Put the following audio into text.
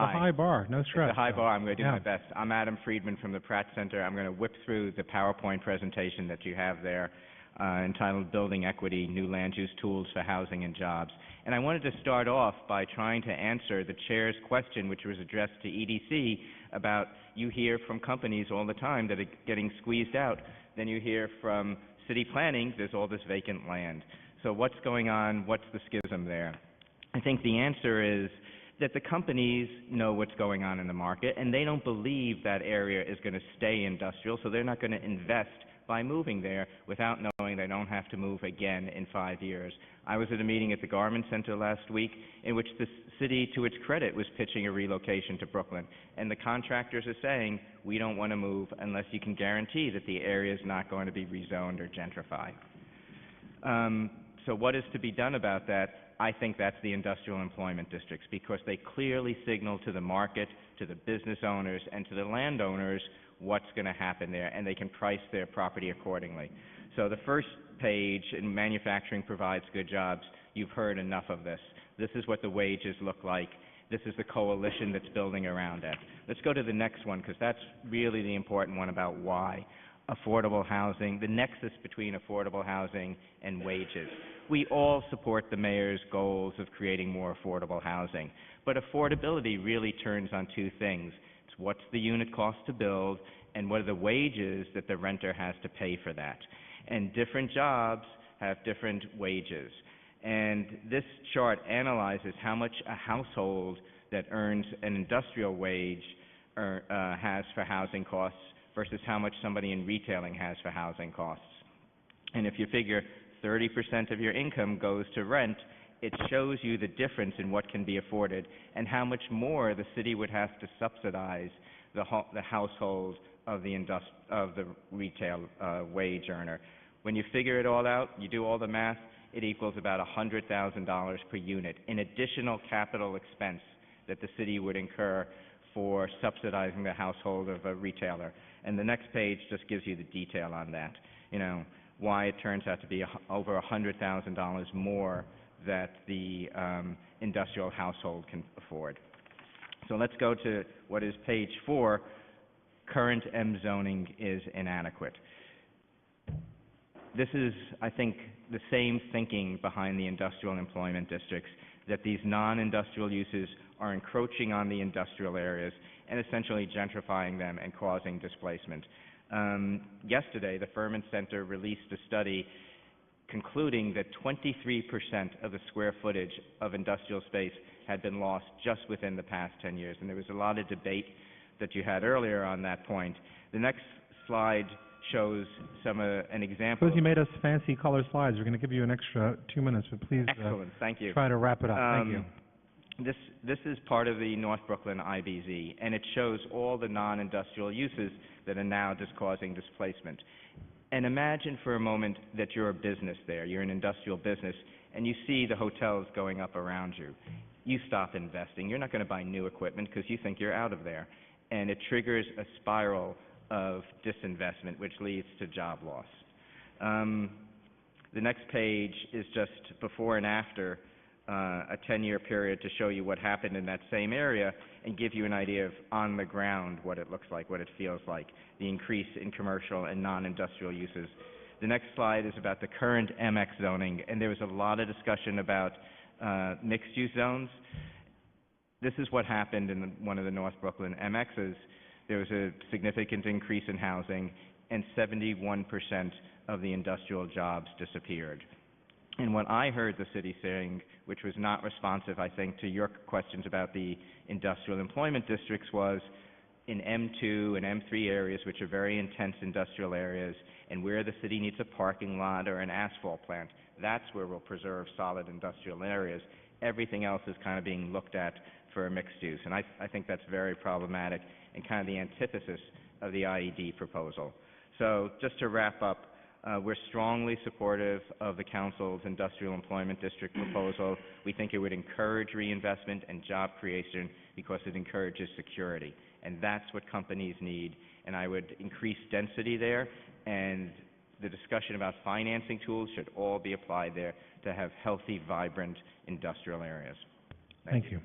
a high bar. No stress. It's a high bar. I'm going to do Yeah. my best. I'm Adam Friedman from the Pratt Center. I'm going to whip through the PowerPoint presentation that you have there entitled Building Equity, New Land Use Tools for Housing and Jobs. And I wanted to start off by trying to answer the chair's question, which was addressed to EDC, about you hear from companies all the time that are getting squeezed out. Then you hear from city planning, there's all this vacant land. So what's going on? What's the schism there? I think the answer is that the companies know what's going on in the market, and they don't believe that area is going to stay industrial, so they're not going to invest by moving there without knowing they don't have to move again in 5 years. I was at a meeting at the Garment Center last week in which the city, to its credit, was pitching a relocation to Brooklyn, and the contractors are saying, we don't want to move unless you can guarantee that the area is not going to be rezoned or gentrified. So what is to be done about that? I think that's the industrial employment districts, because they clearly signal to the market, to the business owners, and to the landowners what's going to happen there, and they can price their property accordingly. So the first page, in manufacturing provides good jobs, you've heard enough of this. This is what the wages look like. This is the coalition that's building around it. Let's go to the next one, because that's really the important one about why. Affordable housing, the nexus between affordable housing and wages. We all support the mayor's goals of creating more affordable housing, but affordability really turns on two things. It's what's the unit cost to build, and what are the wages that the renter has to pay for that. And different jobs have different wages. And this chart analyzes how much a household that earns an industrial wage has for housing costs versus how much somebody in retailing has for housing costs. And if you figure 30% of your income goes to rent, it shows you the difference in what can be afforded and how much more the city would have to subsidize the household of the retail wage earner. When you figure it all out, you do all the math, it equals about $100,000 per unit in additional capital expense that the city would incur for subsidizing the household of a retailer. And the next page just gives you the detail on that, why it turns out to be over $100,000 more that the industrial household can afford. So let's go to what is page 4. Current M zoning is inadequate. This is, I think, the same thinking behind the industrial employment districts, that these non-industrial uses are encroaching on the industrial areas and essentially gentrifying them and causing displacement. Yesterday, the Furman Center released a study concluding that 23% of the square footage of industrial space had been lost just within the past 10 years. And there was a lot of debate that you had earlier on that point. The next slide shows an example. Suppose you made us fancy color slides. We're going to give you an extra 2 minutes, but please Excellent. Thank you. Try to wrap it up. Thank you. This is part of the North Brooklyn IBZ, and it shows all the non-industrial uses that are now just causing displacement. And imagine for a moment that you're a business there, you're an industrial business, and you see the hotels going up around you. You stop investing. You're not going to buy new equipment because you think you're out of there. And it triggers a spiral of disinvestment, which leads to job loss. The next page is just before and after a 10-year period to show you what happened in that same area and give you an idea of on the ground what it looks like, what it feels like, the increase in commercial and non-industrial uses. The next slide is about the current MX zoning, and there was a lot of discussion about mixed-use zones. This is what happened in one of the North Brooklyn MXs. There was a significant increase in housing, and 71% of the industrial jobs disappeared. And what I heard the city saying, which was not responsive, I think, to your questions about the industrial employment districts, was in M2 and M3 areas, which are very intense industrial areas, and where the city needs a parking lot or an asphalt plant, that's where we'll preserve solid industrial areas. Everything else is kind of being looked at for a mixed use, and I think that's very problematic and kind of the antithesis of the IED proposal. So just to wrap up, we're strongly supportive of the Council's Industrial Employment District proposal. We think it would encourage reinvestment and job creation because it encourages security, and that's what companies need. And I would increase density there, and the discussion about financing tools should all be applied there to have healthy, vibrant industrial areas. Thank you.